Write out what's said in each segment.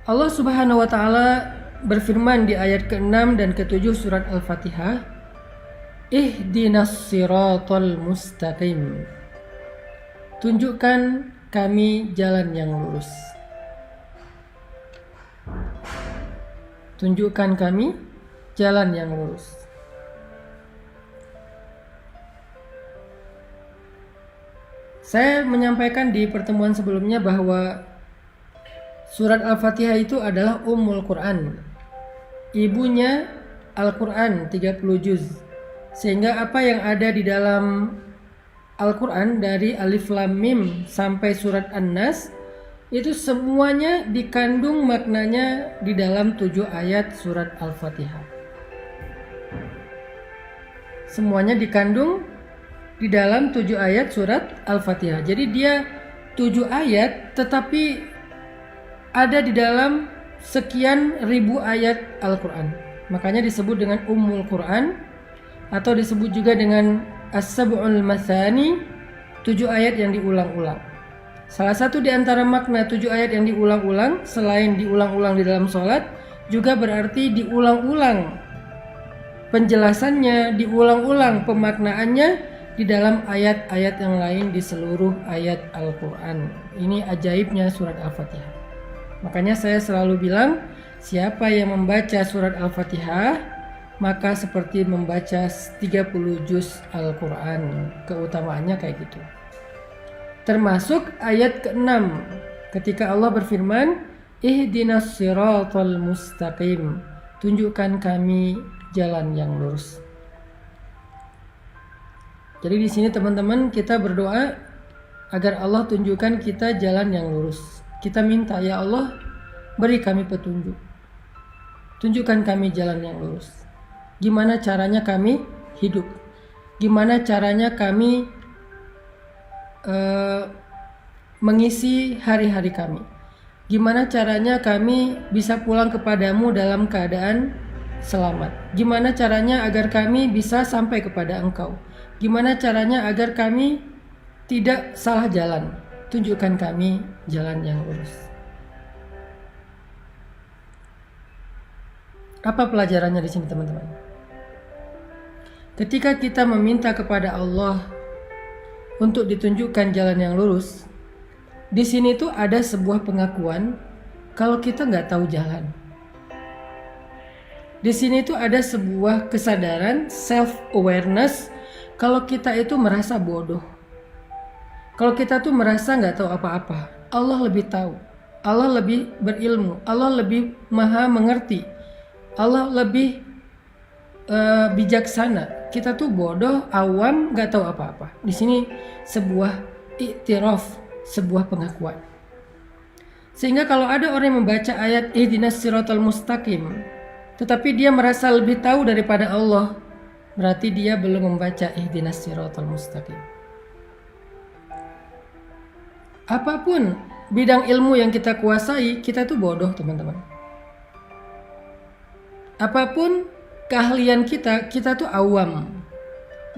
Allah Subhanahu wa taala berfirman di ayat ke-6 dan ke-7 surat Al-Fatihah, Ihdinas siratal mustaqim. Tunjukkan kami jalan yang lurus. Tunjukkan kami jalan yang lurus. Saya menyampaikan di pertemuan sebelumnya bahwa surat Al-Fatihah itu adalah Ummul Quran. Ibunya Al-Quran 30 juz. Sehingga apa yang ada di dalam Al-Quran dari Alif Lam Mim sampai surat An-Nas itu semuanya dikandung maknanya di dalam 7 ayat surat Al-Fatihah. Semuanya dikandung di dalam 7 ayat surat Al-Fatihah. Jadi dia 7 ayat tetapi ada di dalam sekian ribu ayat Al-Quran. Makanya disebut dengan Ummul Quran atau disebut juga dengan As-Sab'ul Mathani, 7 ayat yang diulang-ulang. Salah satu di antara makna 7 ayat yang diulang-ulang, selain diulang-ulang di dalam sholat, juga berarti diulang-ulang penjelasannya, diulang-ulang pemaknaannya di dalam ayat-ayat yang lain di seluruh ayat Al-Quran. Ini ajaibnya surat Al-Fatihah. Makanya saya selalu bilang, siapa yang membaca surat Al-Fatihah maka seperti membaca 30 juz Al-Quran. Keutamaannya kayak gitu. Termasuk ayat ke-6 ketika Allah berfirman, Ihdinas siratal mustaqim. Tunjukkan kami jalan yang lurus. Jadi di sini teman-teman kita berdoa agar Allah tunjukkan kita jalan yang lurus. Kita minta, ya Allah, beri kami petunjuk. Tunjukkan kami jalan yang lurus. Gimana caranya kami hidup? Gimana caranya kami mengisi hari-hari kami? Gimana caranya kami bisa pulang kepadamu dalam keadaan selamat? Gimana caranya agar kami bisa sampai kepada Engkau? Gimana caranya agar kami tidak salah jalan? Tunjukkan kami jalan yang lurus. Apa pelajarannya di sini teman-teman? Ketika kita meminta kepada Allah untuk ditunjukkan jalan yang lurus, di sini tuh ada sebuah pengakuan kalau kita nggak tahu jalan. Di sini tuh ada sebuah kesadaran, self-awareness, kalau kita itu merasa bodoh. Kalau kita tuh merasa nggak tahu apa-apa, Allah lebih tahu, Allah lebih berilmu, Allah lebih maha mengerti, Allah lebih bijaksana. Kita tuh bodoh, awam, nggak tahu apa-apa. Di sini sebuah iktiraf, sebuah pengakuan. Sehingga kalau ada orang yang membaca ayat Ihdinas siratal mustaqim, tetapi dia merasa lebih tahu daripada Allah, berarti dia belum membaca Ihdinas siratal mustaqim. Apapun bidang ilmu yang kita kuasai, kita tuh bodoh teman-teman. Apapun keahlian kita, kita tuh awam.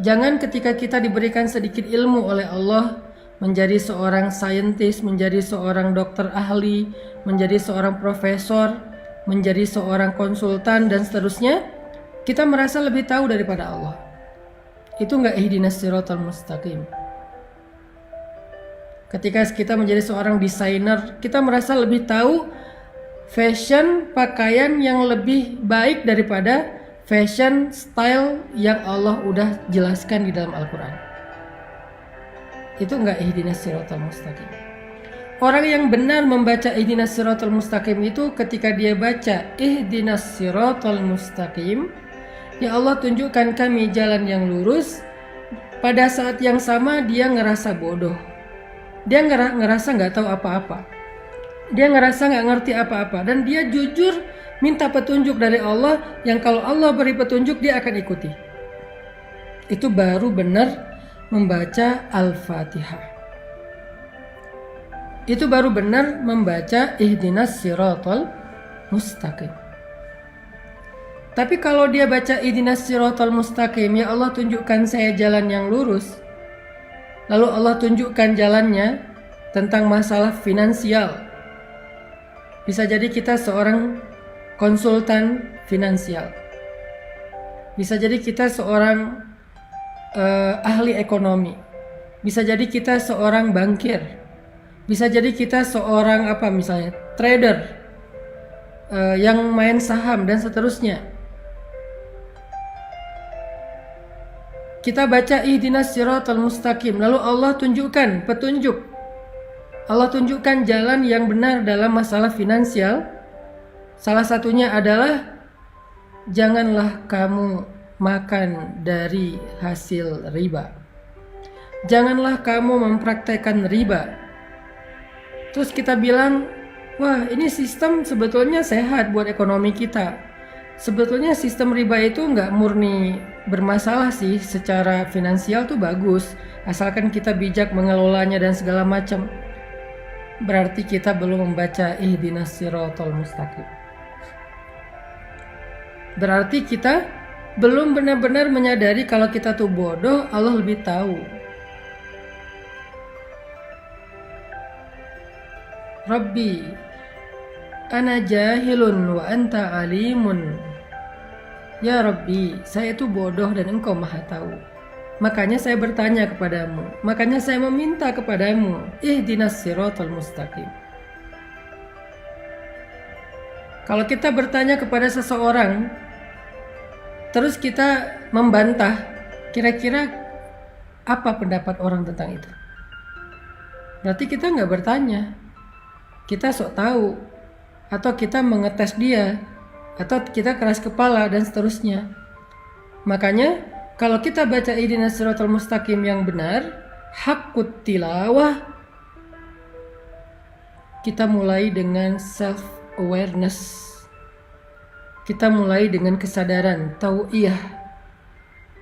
Jangan ketika kita diberikan sedikit ilmu oleh Allah, menjadi seorang saintis, menjadi seorang dokter ahli, menjadi seorang profesor, menjadi seorang konsultan dan seterusnya, kita merasa lebih tahu daripada Allah. Itu enggak ihdinas siratal mustaqim. Ketika kita menjadi seorang desainer, kita merasa lebih tahu fashion pakaian yang lebih baik daripada fashion style yang Allah udah jelaskan di dalam Al-Quran. Itu enggak ihdinas siratal mustaqim. Orang yang benar membaca ihdinas siratal mustaqim itu ketika dia baca ihdinas siratal mustaqim, ya Allah tunjukkan kami jalan yang lurus, pada saat yang sama dia ngerasa bodoh. Dia ngerasa nggak tahu apa-apa. Dia ngerasa nggak ngerti apa-apa. Dan dia jujur minta petunjuk dari Allah, yang kalau Allah beri petunjuk dia akan ikuti. Itu baru benar membaca Al-Fatihah. Itu baru benar membaca Ihdinas siratal mustaqim. Tapi kalau dia baca Ihdinas siratal mustaqim, ya Allah tunjukkan saya jalan yang lurus, lalu Allah tunjukkan jalannya tentang masalah finansial, Bisa jadi kita seorang konsultan finansial. Bisa jadi kita seorang ahli ekonomi. Bisa jadi kita seorang bankir. Bisa jadi kita seorang misalnya trader yang main saham dan seterusnya. Kita baca ihdinas siratal mustaqim, lalu Allah tunjukkan petunjuk. Allah tunjukkan jalan yang benar dalam masalah finansial. Salah satunya adalah janganlah kamu makan dari hasil riba. Janganlah kamu mempraktekkan riba. Terus kita bilang, wah ini sistem sebetulnya sehat buat ekonomi kita. Sebetulnya sistem riba itu nggak murni bermasalah sih, secara finansial tuh bagus, asalkan kita bijak mengelolanya dan segala macam. Berarti kita belum membaca ihdinas siratal mustaqim. Berarti kita belum benar-benar menyadari kalau kita tuh bodoh, Allah lebih tahu. Rabbi, ana jahilun wa anta alimun. Ya Rabbi, saya itu bodoh dan Engkau Maha Tahu. Makanya saya bertanya kepadamu, makanya saya meminta kepadamu, ihdinas siratal mustaqim. Kalau kita bertanya kepada seseorang, terus kita membantah, kira-kira apa pendapat orang tentang itu? Berarti kita nggak bertanya, kita sok tahu, atau kita mengetes dia, atau kita keras kepala dan seterusnya. Makanya kalau kita baca ihdinas siratal mustaqim yang benar, haqqut tilawah, kita mulai dengan self awareness. Kita mulai dengan kesadaran tau'iyah,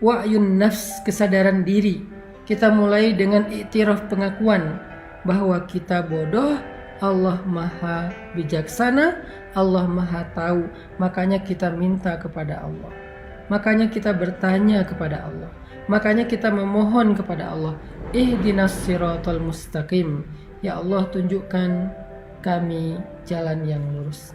wa'yun nafs, kesadaran diri. Kita mulai dengan iktiraf, pengakuan bahwa kita bodoh, Allah Maha bijaksana, Allah Maha tahu. Makanya kita minta kepada Allah. Makanya kita bertanya kepada Allah. Makanya kita memohon kepada Allah, ihdinas siratal mustaqim. Ya Allah, tunjukkan kami jalan yang lurus.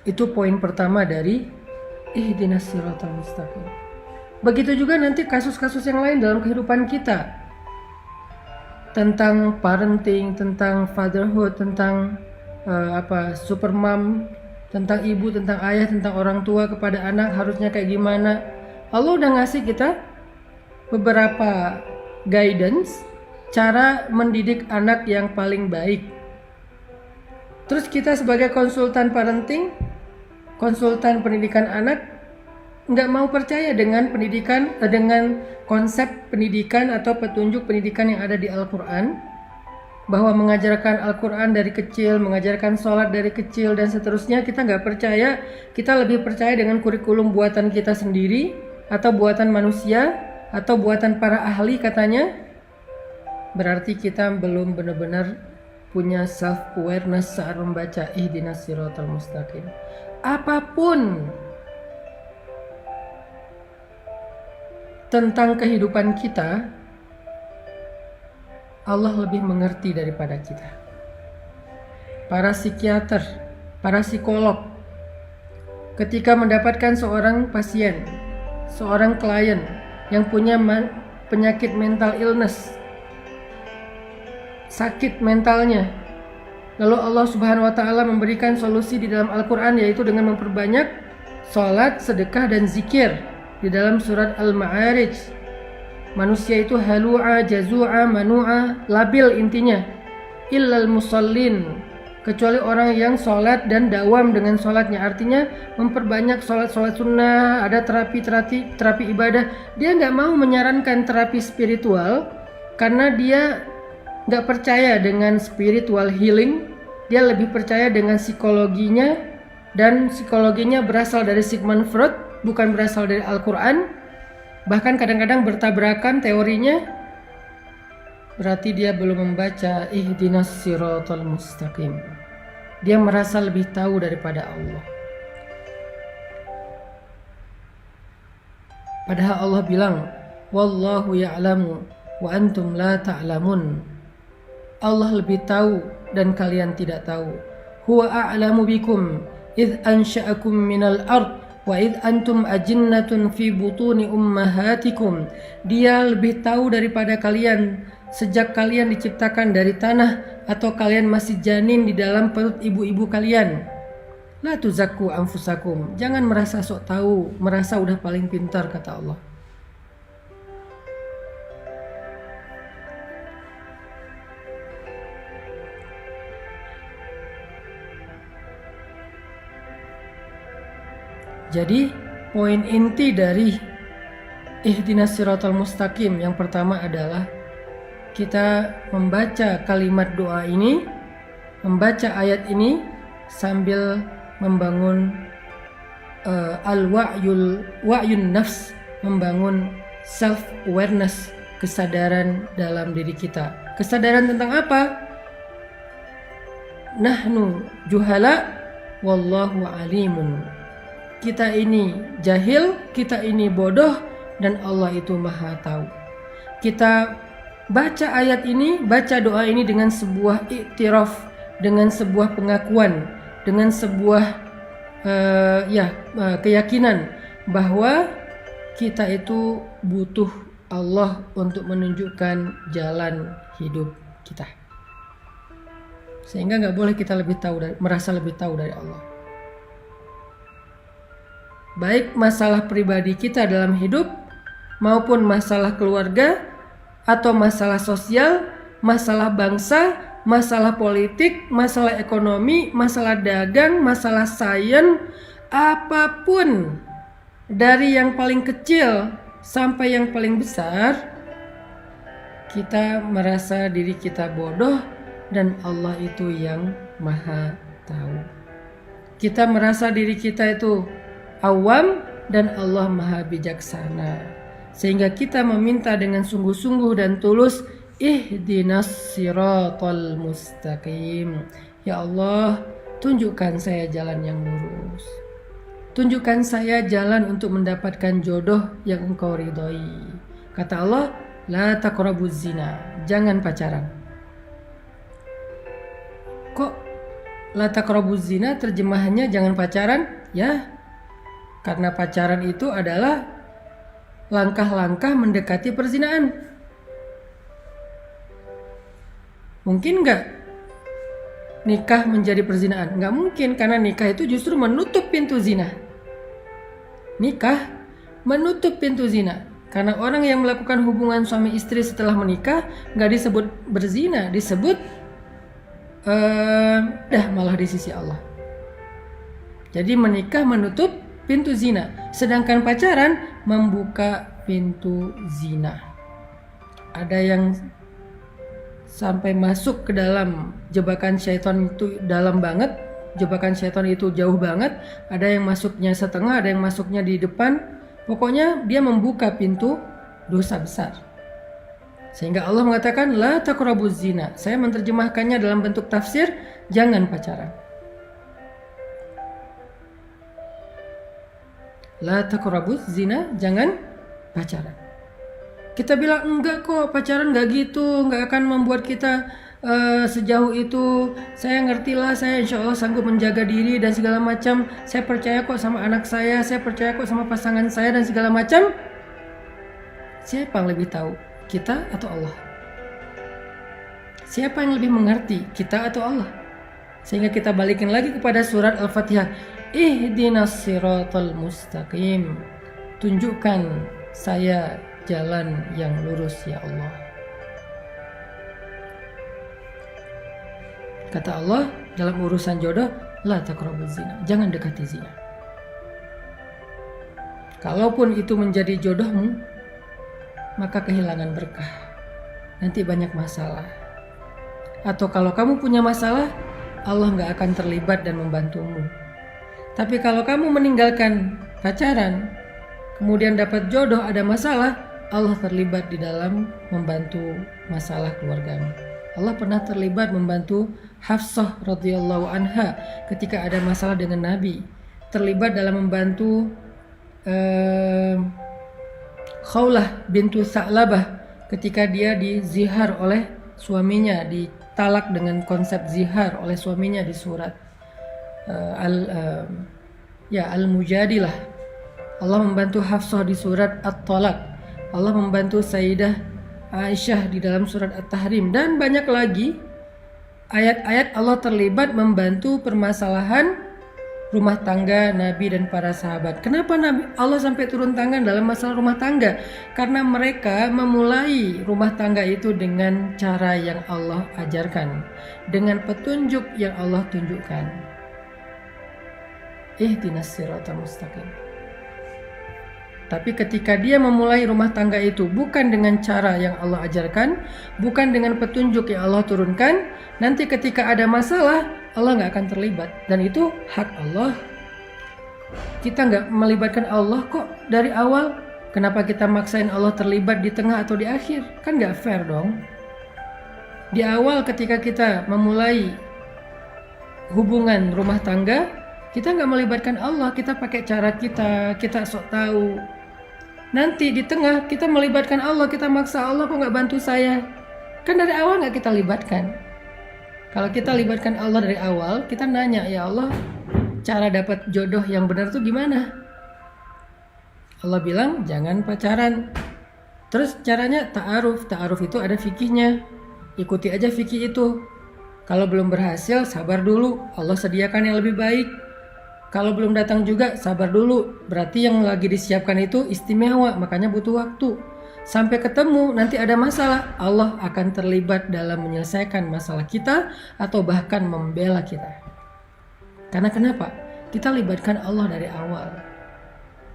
Itu poin pertama dari ihdinas siratal mustaqim. Begitu juga nanti kasus-kasus yang lain dalam kehidupan kita, tentang parenting, tentang fatherhood, tentang super mom, tentang ibu, tentang ayah, tentang orang tua kepada anak harusnya kayak gimana. Allah udah ngasih kita beberapa guidance cara mendidik anak yang paling baik. Terus kita sebagai konsultan parenting, konsultan pendidikan anak, nggak mau percaya dengan pendidikan, dengan konsep pendidikan atau petunjuk pendidikan yang ada di Al-Quran, bahwa mengajarkan Al-Quran dari kecil, mengajarkan sholat dari kecil dan seterusnya. Kita nggak percaya, kita lebih percaya dengan kurikulum buatan kita sendiri atau buatan manusia atau buatan para ahli katanya. Berarti kita belum benar-benar punya self awareness saat membaca ihdinas siratal mustaqim. Apapun tentang kehidupan kita, Allah lebih mengerti daripada kita. Para psikiater, para psikolog, ketika mendapatkan seorang pasien, seorang klien yang punya penyakit mental illness, sakit mentalnya, lalu Allah Subhanahu wa Ta'ala memberikan solusi di dalam Al-Quran, yaitu dengan memperbanyak sholat, sedekah dan zikir. Di dalam surat Al-Ma'arij, manusia itu halu'a, jazu'a, manu'a, labil intinya, illal musallin, kecuali orang yang sholat dan dawam dengan sholatnya. Artinya memperbanyak sholat sunnah, ada terapi ibadah. Dia nggak mau menyarankan terapi spiritual karena dia nggak percaya dengan spiritual healing. Dia lebih percaya dengan psikologinya, dan psikologinya berasal dari Sigmund Freud, bukan berasal dari Al-Quran. Bahkan kadang-kadang bertabrakan teorinya. Berarti dia belum membaca ihdinas siratal mustaqim. Dia merasa lebih tahu daripada Allah. Padahal Allah bilang, wallahu ya'lamu wa antum la ta'lamun. Allah lebih tahu dan kalian tidak tahu. Huwa a'lamu bikum idh ansha'akum minal ard wa idh antum ajinnatun fi butuni ummahatikum. Dia lebih tahu daripada kalian sejak kalian diciptakan dari tanah atau kalian masih janin di dalam perut ibu-ibu kalian. La tuzakku anfusakum. Jangan merasa sok tahu, merasa udah paling pintar, kata Allah. Jadi poin inti dari ihdinas siratal mustaqim yang pertama adalah kita membaca kalimat doa ini, membaca ayat ini sambil membangun wa'yun nafs, membangun self awareness, kesadaran dalam diri kita. Kesadaran tentang apa? Nahnu juhala wallahu alimun. Kita ini jahil, kita ini bodoh, dan Allah itu maha tahu. Kita baca ayat ini, baca doa ini dengan sebuah iktiraf, dengan sebuah pengakuan, dengan sebuah keyakinan bahwa kita itu butuh Allah untuk menunjukkan jalan hidup kita. Sehingga nggak boleh kita merasa lebih tahu dari Allah. Baik masalah pribadi kita dalam hidup maupun masalah keluarga atau masalah sosial, masalah bangsa, masalah politik, masalah ekonomi, masalah dagang, masalah sains, apapun dari yang paling kecil sampai yang paling besar, kita merasa diri kita bodoh dan Allah itu yang maha tahu. Kita merasa diri kita itu awam dan Allah maha bijaksana, sehingga kita meminta dengan sungguh-sungguh dan tulus, ihdinas siratal mustaqim. Ya Allah, tunjukkan saya jalan yang lurus, tunjukkan saya jalan untuk mendapatkan jodoh yang Engkau ridhoi. Kata Allah, la taqrabuz zina, jangan pacaran. Kok la taqrabuz zina terjemahannya jangan pacaran? Ya, karena pacaran itu adalah langkah-langkah mendekati perzinaan. Mungkin nggak nikah menjadi perzinaan? Nggak mungkin, karena nikah itu justru menutup pintu zina. Nikah menutup pintu zina. Karena orang yang melakukan hubungan suami istri setelah menikah nggak disebut berzina, disebut malah di sisi Allah. Jadi menikah menutup pintu zina, sedangkan pacaran membuka pintu zina. Ada yang sampai masuk ke dalam jebakan syaitan itu dalam banget, jebakan syaitan itu jauh banget. Ada yang masuknya setengah, ada yang masuknya di depan. Pokoknya dia membuka pintu dosa besar. Sehingga Allah mengatakan la taqrabuz zina. Saya menerjemahkannya dalam bentuk tafsir, jangan pacaran. La taqrabuz zina, jangan pacaran. Kita bilang enggak kok, pacaran enggak gitu, enggak akan membuat kita sejauh itu. Saya ngertilah, saya insya Allah sanggup menjaga diri dan segala macam. Saya percaya kok sama anak saya percaya kok sama pasangan saya dan segala macam. Siapa yang lebih tahu, kita atau Allah? Siapa yang lebih mengerti, kita atau Allah? Sehingga kita balikin lagi kepada surat Al-Fatihah. Ihdinas siratal mustaqim. Tunjukkan saya jalan yang lurus ya Allah. Kata Allah dalam urusan jodoh, la taqrabuz zina, jangan dekati zina. Kalaupun itu menjadi jodohmu, maka kehilangan berkah. Nanti banyak masalah. Atau kalau kamu punya masalah, Allah gak akan terlibat dan membantumu. Tapi kalau kamu meninggalkan pacaran, kemudian dapat jodoh, ada masalah, Allah terlibat di dalam membantu masalah keluargamu. Allah pernah terlibat membantu Hafsah radhiyallahu anha ketika ada masalah dengan Nabi. Terlibat dalam membantu Khawlah bintu Sa'labah ketika dia dizihar oleh suaminya, ditalak dengan konsep zihar oleh suaminya di surat Al-Mujadilah. Allah membantu Hafsah di surat At-Talaq. Allah membantu Sayyidah Aisyah di dalam surat At-Tahrim, dan banyak lagi ayat-ayat Allah terlibat membantu permasalahan rumah tangga Nabi dan para sahabat. Kenapa Allah sampai turun tangan dalam masalah rumah tangga? Karena mereka memulai rumah tangga itu dengan cara yang Allah ajarkan, dengan petunjuk yang Allah tunjukkan. Ihdinas siratal mustaqim. Tapi ketika dia memulai rumah tangga itu bukan dengan cara yang Allah ajarkan, bukan dengan petunjuk yang Allah turunkan, nanti ketika ada masalah, Allah nggak akan terlibat. Dan itu hak Allah. Kita nggak melibatkan Allah kok dari awal. Kenapa kita maksain Allah terlibat di tengah atau di akhir? Kan nggak fair dong. Di awal ketika kita memulai hubungan rumah tangga, kita nggak melibatkan Allah. Kita pakai cara kita sok tahu. Nanti di tengah kita melibatkan Allah, kita maksa Allah, kok nggak bantu saya? Kan dari awal nggak kita libatkan. Kalau kita libatkan Allah dari awal, kita nanya, ya Allah, cara dapat jodoh yang benar tuh gimana? Allah bilang, jangan pacaran. Terus caranya ta'aruf. Ta'aruf itu ada fikihnya. Ikuti aja fikih itu. Kalau belum berhasil, sabar dulu. Allah sediakan yang lebih baik. Kalau belum datang juga, sabar dulu. Berarti yang lagi disiapkan itu istimewa, makanya butuh waktu. Sampai ketemu, nanti ada masalah, Allah akan terlibat dalam menyelesaikan masalah kita atau bahkan membela kita. Karena kenapa? Kita libatkan Allah dari awal.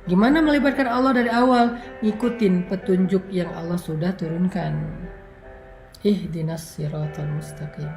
Gimana melibatkan Allah dari awal? Ngikutin petunjuk yang Allah sudah turunkan. Ihdinas siratal mustaqim.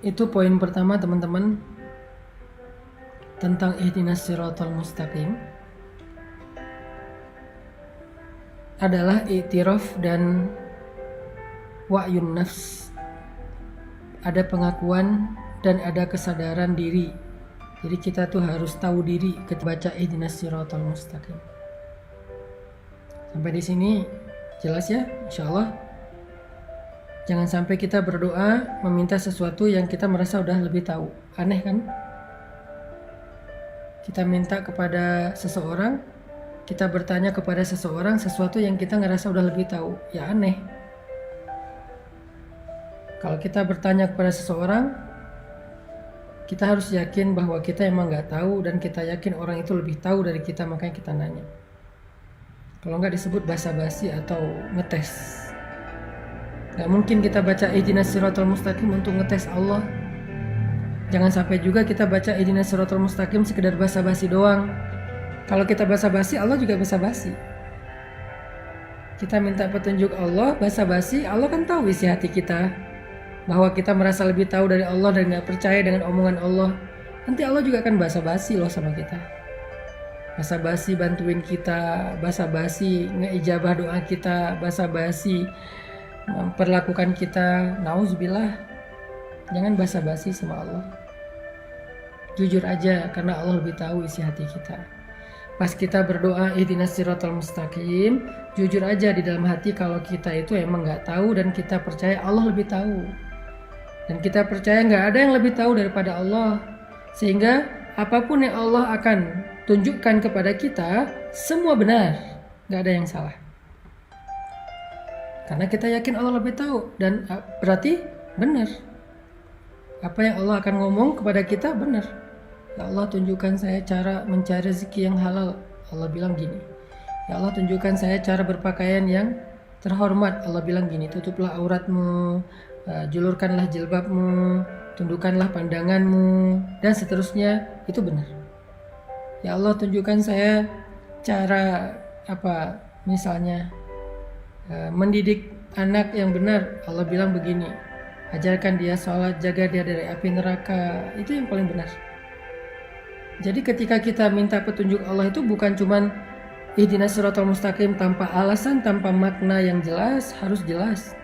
Itu poin pertama teman-teman, tentang ihdinas siratal mustaqim, adalah i'tiraf dan wa'yun nafs. Ada pengakuan dan ada kesadaran diri. Jadi kita tuh harus tahu diri ketika baca ihdinas siratal mustaqim. Sampai di sini jelas ya, insyaallah. Jangan sampai kita berdoa meminta sesuatu yang kita merasa udah lebih tahu. Aneh kan? Kita minta kepada seseorang, kita bertanya kepada seseorang sesuatu yang kita ngerasa udah lebih tahu. Ya aneh. Kalau kita bertanya kepada seseorang, kita harus yakin bahwa kita emang nggak tahu dan kita yakin orang itu lebih tahu dari kita, makanya kita nanya. Kalau nggak disebut basa-basi atau ngetes. Gak mungkin kita baca ihdinas siratal mustaqim untuk ngetes Allah. Jangan sampai juga kita baca ihdinas siratal mustaqim sekedar basa-basi doang. Kalau kita basa-basi, Allah juga basa-basi. Kita minta petunjuk Allah, basa-basi, Allah kan tahu isi hati kita. Bahwa kita merasa lebih tahu dari Allah dan gak percaya dengan omongan Allah. Nanti Allah juga akan basa-basi loh sama kita. Basa-basi bantuin kita, basa-basi ngeijabah doa kita, basa-basi memperlakukan kita. Nauzubillah. Jangan basa-basi sama Allah. Jujur aja, karena Allah lebih tahu isi hati kita. Pas kita berdoa ihdinas siratal mustaqim, jujur aja di dalam hati kalau kita itu emang gak tahu dan kita percaya Allah lebih tahu. Dan kita percaya gak ada yang lebih tahu daripada Allah. Sehingga apapun yang Allah akan tunjukkan kepada kita, semua benar, gak ada yang salah. Karena kita yakin Allah lebih tahu, dan berarti benar. Apa yang Allah akan ngomong kepada kita benar. Ya Allah, tunjukkan saya cara mencari rezeki yang halal. Allah bilang gini, Ya Allah, tunjukkan saya cara berpakaian yang terhormat. Allah bilang gini, tutuplah auratmu, julurkanlah jilbabmu, tundukkanlah pandanganmu, dan seterusnya. Itu benar. Ya Allah, tunjukkan saya cara misalnya mendidik anak yang benar. Allah bilang begini, ajarkan dia sholat, jaga dia dari api neraka. Itu yang paling benar. Jadi ketika kita minta petunjuk Allah itu bukan cuman ihdinas siratal mustaqim tanpa alasan, tanpa makna yang jelas, harus jelas.